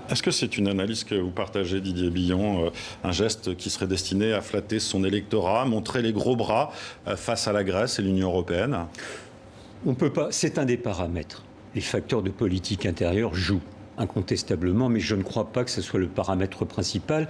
Est-ce que c'est une analyse que vous partagez, Didier Billon, un geste qui serait destiné à flatter son électorat, montrer les gros bras face à la Grèce et l'Union européenne? On peut pas. C'est un des paramètres. Les facteurs de politique intérieure jouent incontestablement, mais je ne crois pas que ce soit le paramètre principal.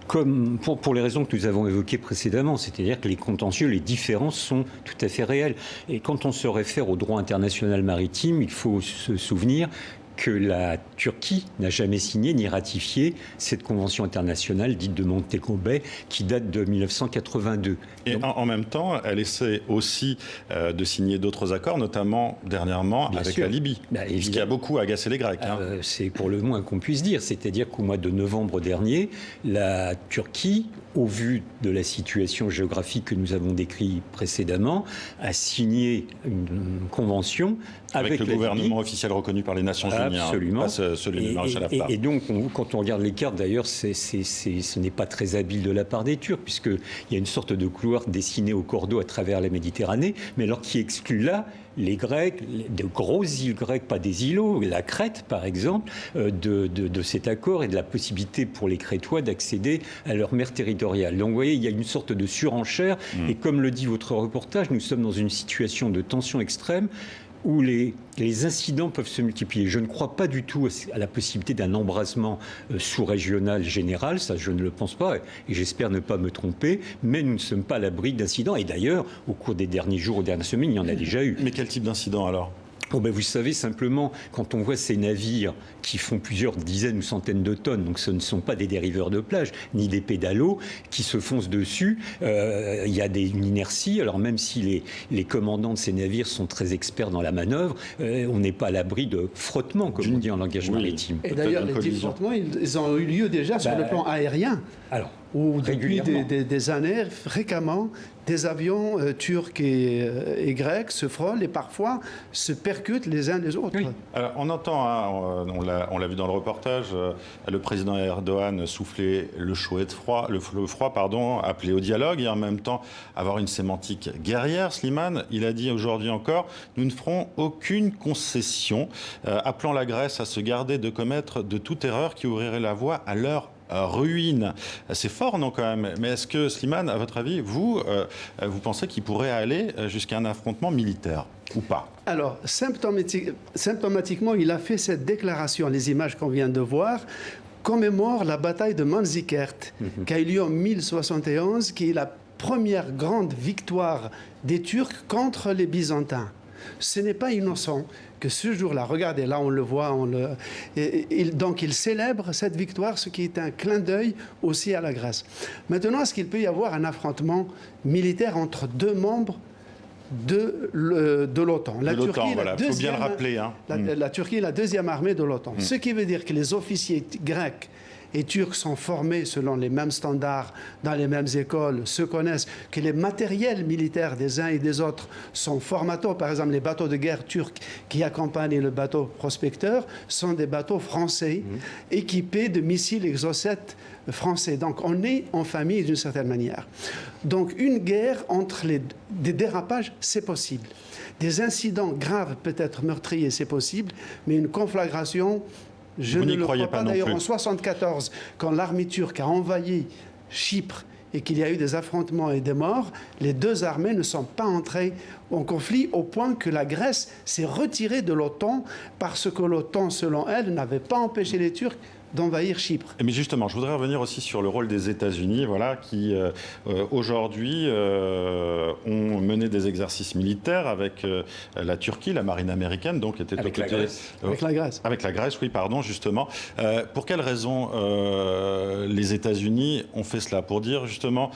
Comme pour les raisons que nous avons évoquées précédemment, c'est-à-dire que les contentieux, les différences sont tout à fait réelles. Et quand on se réfère au droit international maritime, il faut se souvenir que la Turquie n'a jamais signé ni ratifié cette convention internationale dite de Montego Bay qui date de 1982. Et en même temps, elle essaie aussi de signer d'autres accords, notamment dernièrement avec la Libye, ce qui a beaucoup agacé les Grecs. C'est pour le moins qu'on puisse dire. C'est-à-dire qu'au mois de novembre dernier, la Turquie, au vu de la situation géographique que nous avons décrite précédemment, a signé une convention avec le gouvernement officiel reconnu par les Nations Unies. Absolument. Pas celui du maréchal Haftar. Et donc, quand on regarde les cartes, d'ailleurs, ce n'est pas très habile de la part des Turcs, puisqu'il y a une sorte de couloir dessiné au cordeau à travers la Méditerranée, mais alors qui exclut là les Grecs, de grosses îles grecques, pas des îlots, la Crète par exemple, de cet accord et de la possibilité pour les Crétois d'accéder à leur mer territoriale. Donc vous voyez, il y a une sorte de surenchère, et comme le dit votre reportage, nous sommes dans une situation de tension extrême où les incidents peuvent se multiplier. Je ne crois pas du tout à la possibilité d'un embrasement sous-régional général, ça je ne le pense pas, et j'espère ne pas me tromper, mais nous ne sommes pas à l'abri d'incidents. Et d'ailleurs, au cours des derniers jours, aux dernières semaines, il y en a déjà eu. Mais quel type d'incident alors ? Vous savez, simplement, quand on voit ces navires qui font plusieurs dizaines ou centaines de tonnes, donc ce ne sont pas des dériveurs de plage, ni des pédalos, qui se foncent dessus, il y a une inertie. Alors même si les commandants de ces navires sont très experts dans la manœuvre, on n'est pas à l'abri de frottements, comme on dit en langage maritime. Et d'ailleurs, les frottements, ils ont eu lieu déjà sur le plan aérien. Alors, où depuis des années, fréquemment, des avions turcs et grecs se frôlent et parfois se percutent les uns les autres. Oui. Alors, on entend, on l'a vu dans le reportage, le président Erdogan souffler le chaud et le froid, appeler au dialogue et en même temps avoir une sémantique guerrière. Slimane, il a dit aujourd'hui encore, nous ne ferons aucune concession, appelant la Grèce à se garder de commettre de toute erreur qui ouvrirait la voie à leur ruine. C'est fort, non, quand même. Mais est-ce que, Slimane, à votre avis, vous pensez qu'il pourrait aller jusqu'à un affrontement militaire ou pas? Alors, symptomatiquement, il a fait cette déclaration. Les images qu'on vient de voir commémorent la bataille de Manzikert, qui a eu lieu en 1071, qui est la première grande victoire des Turcs contre les Byzantins. Ce n'est pas innocent que ce jour-là, regardez, là on le voit, donc il célèbre cette victoire, ce qui est un clin d'œil aussi à la Grèce. Maintenant, est-ce qu'il peut y avoir un affrontement militaire entre deux membres de l'OTAN? La Turquie, il faut bien le rappeler. La Turquie est la deuxième armée de l'OTAN. Ce qui veut dire que les officiers grecs et turcs sont formés selon les mêmes standards, dans les mêmes écoles, se connaissent, que les matériels militaires des uns et des autres sont formataux. Par exemple, les bateaux de guerre turcs qui accompagnent le bateau prospecteur sont des bateaux français équipés de missiles Exocet français. Donc on est en famille d'une certaine manière. Donc une guerre entre des dérapages, c'est possible. Des incidents graves, peut-être meurtriers, c'est possible, mais une conflagration, je ne le crois pas. D'ailleurs, en 1974, quand l'armée turque a envahi Chypre et qu'il y a eu des affrontements et des morts, les deux armées ne sont pas entrées en conflit au point que la Grèce s'est retirée de l'OTAN parce que l'OTAN, selon elle, n'avait pas empêché les Turcs d'envahir Chypre. Mais justement, je voudrais revenir aussi sur le rôle des États-Unis, qui aujourd'hui ont mené des exercices militaires avec la Turquie, la marine américaine, donc était avec la Grèce. Avec la Grèce, oui, pardon, justement. Pour quelles raisons les États-Unis ont fait cela? Pour dire justement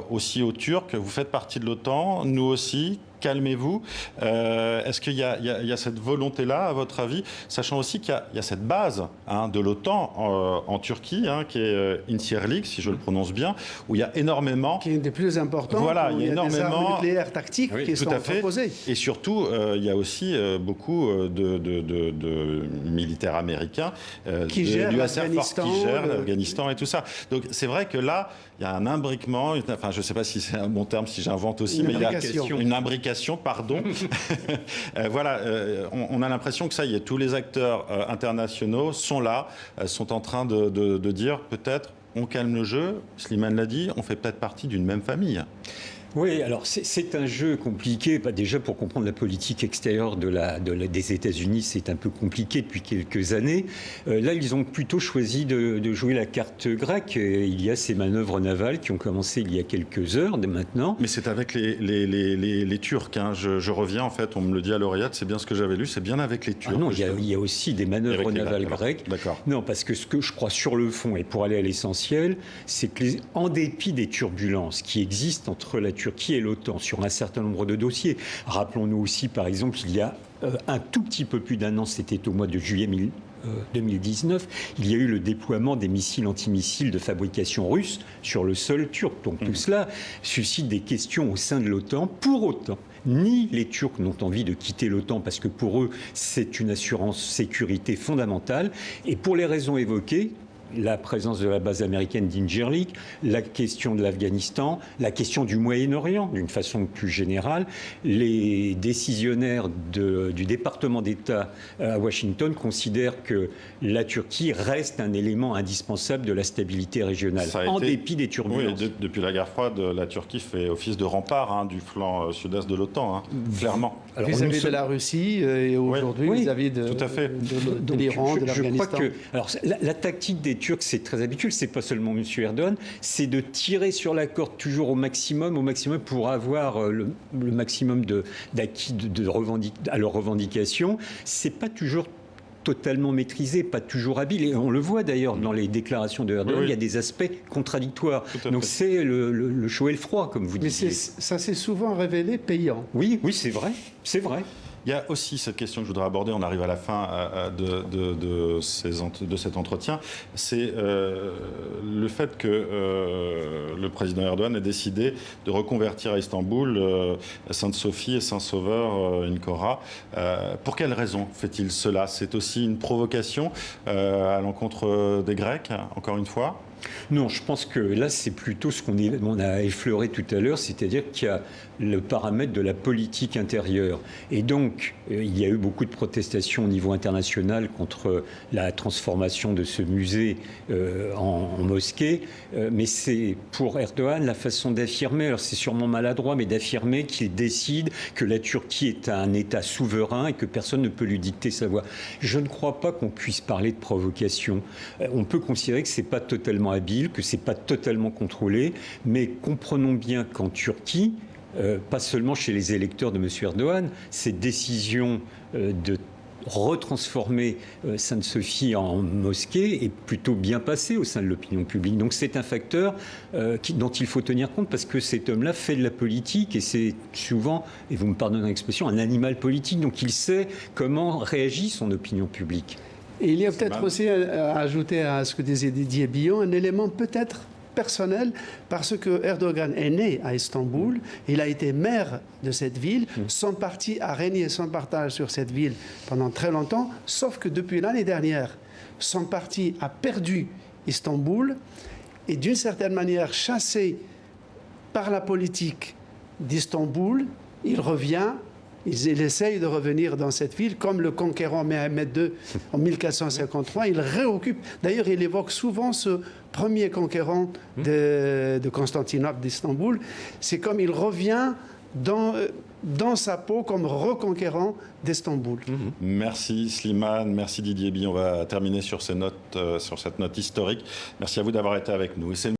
aussi aux Turcs, vous faites partie de l'OTAN, nous aussi. Calmez-vous. Est-ce qu'il y a cette volonté-là, à votre avis, sachant aussi qu'il y a cette base de l'OTAN en Turquie, qui est Incirlik, si je le prononce bien, où il y a énormément... Qui est une des plus importantes, voilà, où il y a énormément des armes nucléaires tactiques qui sont proposées. Et surtout, il y a aussi beaucoup de militaires américains qui gèrent l'Afghanistan et tout ça. Donc c'est vrai que là, il y a un imbriquement, enfin je ne sais pas si c'est un bon terme, si j'invente aussi, mais il y a une imbrication fabrication, pardon. Voilà, on a l'impression que ça y est, tous les acteurs internationaux sont là, sont en train de dire peut-être on calme le jeu. Slimane l'a dit, on fait peut-être partie d'une même famille. Oui, alors c'est un jeu compliqué. Déjà, pour comprendre la politique extérieure des États-Unis, c'est un peu compliqué depuis quelques années. Là, ils ont plutôt choisi de jouer la carte grecque. Il y a ces manœuvres navales qui ont commencé il y a quelques heures maintenant. Mais c'est avec les Turcs. Hein. Je reviens, en fait, on me le dit à l'oreillette, c'est bien ce que j'avais lu, c'est bien avec les Turcs. Ah non, il y a aussi des manœuvres navales grecques. D'accord. Non, parce que ce que je crois sur le fond, et pour aller à l'essentiel, c'est que en dépit des turbulences qui existent entre la Turquie et l'OTAN sur un certain nombre de dossiers. Rappelons-nous aussi, par exemple, il y a un tout petit peu plus d'un an, c'était au mois de juillet 2019, il y a eu le déploiement des missiles antimissiles de fabrication russe sur le sol turc. Donc tout cela suscite des questions au sein de l'OTAN. Pour autant, ni les Turcs n'ont envie de quitter l'OTAN parce que pour eux, c'est une assurance sécurité fondamentale. Et pour les raisons évoquées, la présence de la base américaine d'Injirlik, la question de l'Afghanistan, la question du Moyen-Orient, d'une façon plus générale. Les décisionnaires du département d'État à Washington considèrent que la Turquie reste un élément indispensable de la stabilité régionale, en dépit des turbulences. Oui, depuis la guerre froide, la Turquie fait office de rempart du flanc sud-est de l'OTAN, clairement. Alors, vis-à-vis de la Russie et aujourd'hui vis-à-vis de l'Iran, de l'Afghanistan. Alors, la tactique des Turcs, c'est très habituel, c'est pas seulement M. Erdogan, c'est de tirer sur la corde toujours au maximum pour avoir le maximum d'acquis à leurs revendications. C'est pas toujours totalement maîtrisé, pas toujours habile. Et on le voit d'ailleurs dans les déclarations de Erdogan, il y a des aspects contradictoires. Donc c'est le chaud et le froid, comme vous dites. Mais ça s'est souvent révélé payant. Oui, c'est vrai, c'est vrai. Il y a aussi cette question que je voudrais aborder, on arrive à la fin de cet entretien, c'est le fait que le président Erdogan ait décidé de reconvertir à Istanbul Sainte-Sophie et Saint-Sauveur Incora. Pour quelles raisons fait-il cela? C'est aussi une provocation à l'encontre des Grecs, encore une fois? Non, je pense que là, c'est plutôt ce qu'on a effleuré tout à l'heure, c'est-à-dire qu'il y a le paramètre de la politique intérieure. Et donc, il y a eu beaucoup de protestations au niveau international contre la transformation de ce musée en mosquée. Mais c'est pour Erdogan la façon d'affirmer, alors c'est sûrement maladroit, mais d'affirmer qu'il décide que la Turquie est un État souverain et que personne ne peut lui dicter sa voie. Je ne crois pas qu'on puisse parler de provocation. On peut considérer que ce n'est pas totalement habile, que ce n'est pas totalement contrôlé, mais comprenons bien qu'en Turquie, pas seulement chez les électeurs de M. Erdogan, cette décision de retransformer Sainte-Sophie en mosquée est plutôt bien passée au sein de l'opinion publique. Donc c'est un facteur dont il faut tenir compte parce que cet homme-là fait de la politique et c'est souvent, et vous me pardonnez l'expression, un animal politique. Donc il sait comment réagit son opinion publique. Et il y a peut-être aussi à ajouter à ce que disait Didier Billon un élément peut-être personnel, parce que Erdogan est né à Istanbul, il a été maire de cette ville, son parti a régné son partage sur cette ville pendant très longtemps, sauf que depuis l'année dernière, son parti a perdu Istanbul et d'une certaine manière chassé par la politique d'Istanbul, il revient. Il essaye de revenir dans cette ville, comme le conquérant Mehmed II en 1453. Il réoccupe. D'ailleurs, il évoque souvent ce premier conquérant de Constantinople, d'Istanbul. C'est comme il revient dans sa peau comme reconquérant d'Istanbul. Merci Slimane, merci Didier Billon. On va terminer sur cette note historique. Merci à vous d'avoir été avec nous.